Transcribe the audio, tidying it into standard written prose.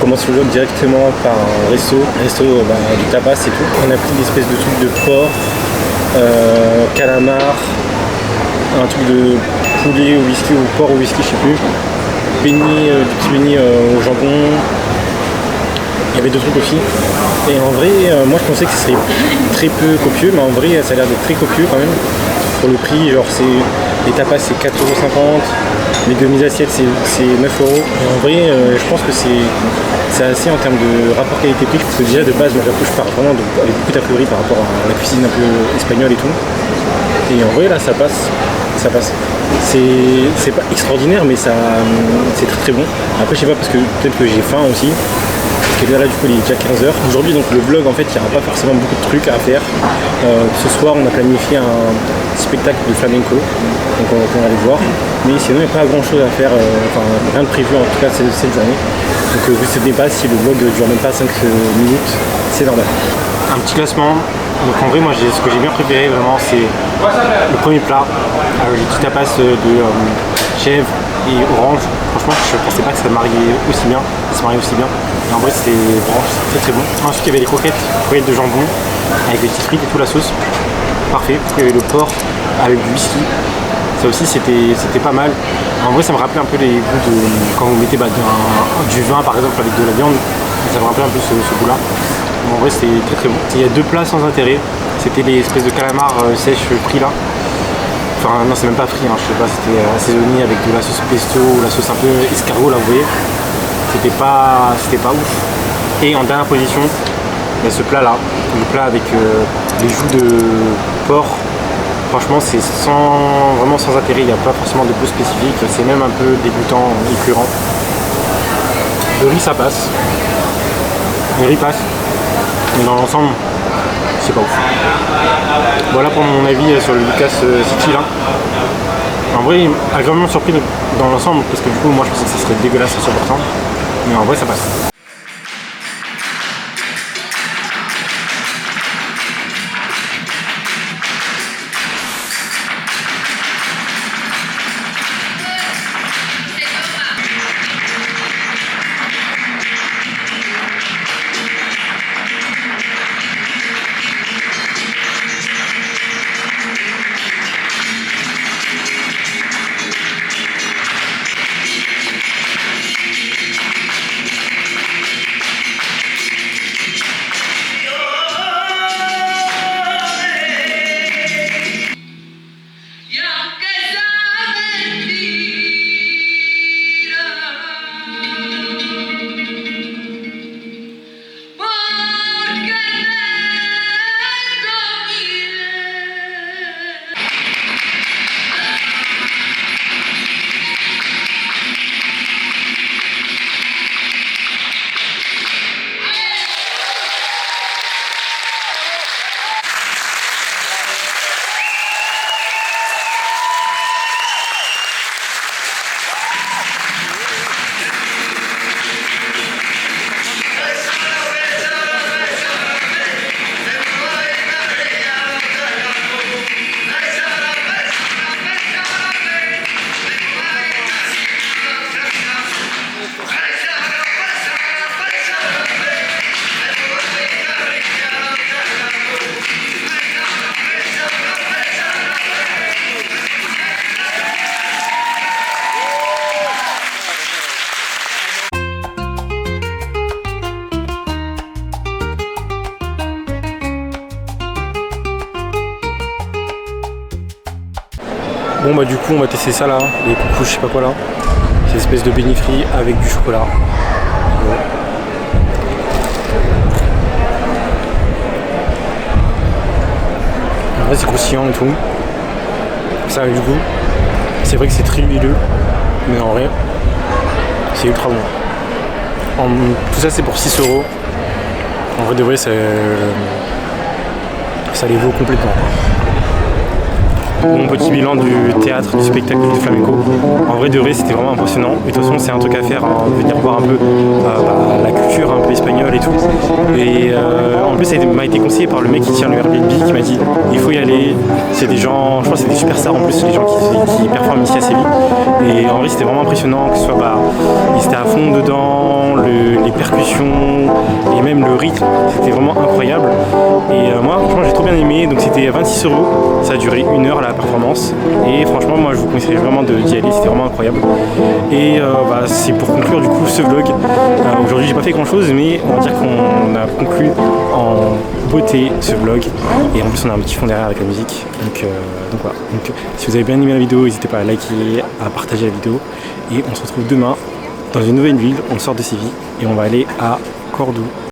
commence le vlog directement par un resto du tapas et tout. On a pris des espèces de trucs de porc, calamar, un truc de poulet au whisky ou porc au whisky, je sais plus. Des petits beignets au jambon. Il y avait d'autres trucs aussi. Et en vrai, moi je pensais que ce serait très peu copieux, mais en vrai ça a l'air d'être très copieux quand même. Pour le prix, genre les tapas c'est 4,50€, les demi-assiettes c'est 9€. Et en vrai, je pense que c'est assez en termes de rapport qualité-prix, parce que déjà de base, moi je pars vraiment avec beaucoup d'a priori par rapport à la cuisine un peu espagnole et tout. Et en vrai là ça passe. C'est pas extraordinaire, mais c'est très très bon. Après je sais pas, parce que peut-être que j'ai faim aussi. Parce que là du coup il est déjà 15h. Aujourd'hui donc le vlog en fait il n'y aura pas forcément beaucoup de trucs à faire. Ce soir on a planifié un spectacle de flamenco, donc on va aller voir. Mais sinon il n'y a pas grand chose à faire, enfin rien de prévu en tout cas cette journée. Donc vous ne savez pas si le vlog ne dure même pas 5 minutes, c'est normal. Un petit classement. Donc en vrai moi ce que j'ai bien préféré vraiment c'est le premier plat, les petits tapas de chèvre et orange. Franchement je pensais pas que ça mariait aussi bien, et en vrai c'était très très bon. Ensuite il y avait les croquettes de jambon avec les petites frites et tout, la sauce, parfait. Il y avait le porc avec du whisky, ça aussi c'était pas mal. En vrai ça me rappelait un peu les goûts de quand vous mettez du vin par exemple avec de la viande, ça me rappelait un peu ce goût là. En vrai c'était très très bon. Il y a deux plats sans intérêt, c'était les espèces de calamars sèches frits là. Enfin non c'est même pas frit, je sais pas, c'était assaisonné avec de la sauce pesto ou la sauce un peu escargot là vous voyez. C'était pas ouf. Et en dernière position, il y a ce plat là, le plat avec les joues de porc. Franchement c'est vraiment sans intérêt, il n'y a pas forcément de goût spécifique, c'est même un peu dégoûtant, écœurant. Le riz ça passe. Le riz passe. Mais dans l'ensemble, c'est pas ouf. Voilà pour mon avis sur le Lucas City là. En vrai, agréablement surpris dans l'ensemble, parce que du coup, moi je pensais que ça serait dégueulasse à 100%. Mais en vrai, ça passe. Bon bah du coup on va tester ça là, les coucous je sais pas quoi là. C'est une espèce de beignets frits avec du chocolat. En vrai c'est croustillant et tout. Ça a du goût. C'est vrai que c'est très huileux, mais en vrai c'est ultra bon. Tout ça c'est pour 6€. En vrai de vrai ça les vaut complètement. Mon petit bilan du théâtre, du spectacle du flamenco. En vrai de vrai c'était vraiment impressionnant. Et de toute façon c'est un truc à faire, venir voir un peu la culture un peu espagnole et tout. Et en plus ça m'a été conseillé par le mec qui tient le Airbnb qui m'a dit il faut y aller. C'est des gens, je pense que c'est des superstars en plus, les gens qui performent ici à Séville. Et en vrai c'était vraiment impressionnant, que ce soit ils étaient à fond dedans, les percussions le rythme, c'était vraiment incroyable. Et moi, franchement, j'ai trop bien aimé. Donc c'était 26 €. Ça a duré 1 heure la performance. Et franchement, moi, je vous conseille vraiment d'y aller. C'était vraiment incroyable. Et c'est pour conclure du coup ce vlog. Aujourd'hui, j'ai pas fait grand chose, mais on va dire qu'on a conclu en beauté ce vlog. Et en plus, on a un petit fond derrière avec la musique. Donc voilà. Donc, si vous avez bien aimé la vidéo, n'hésitez pas à liker, à partager la vidéo. Et on se retrouve demain dans une nouvelle ville. On sort de Séville et on va aller à Cordoue.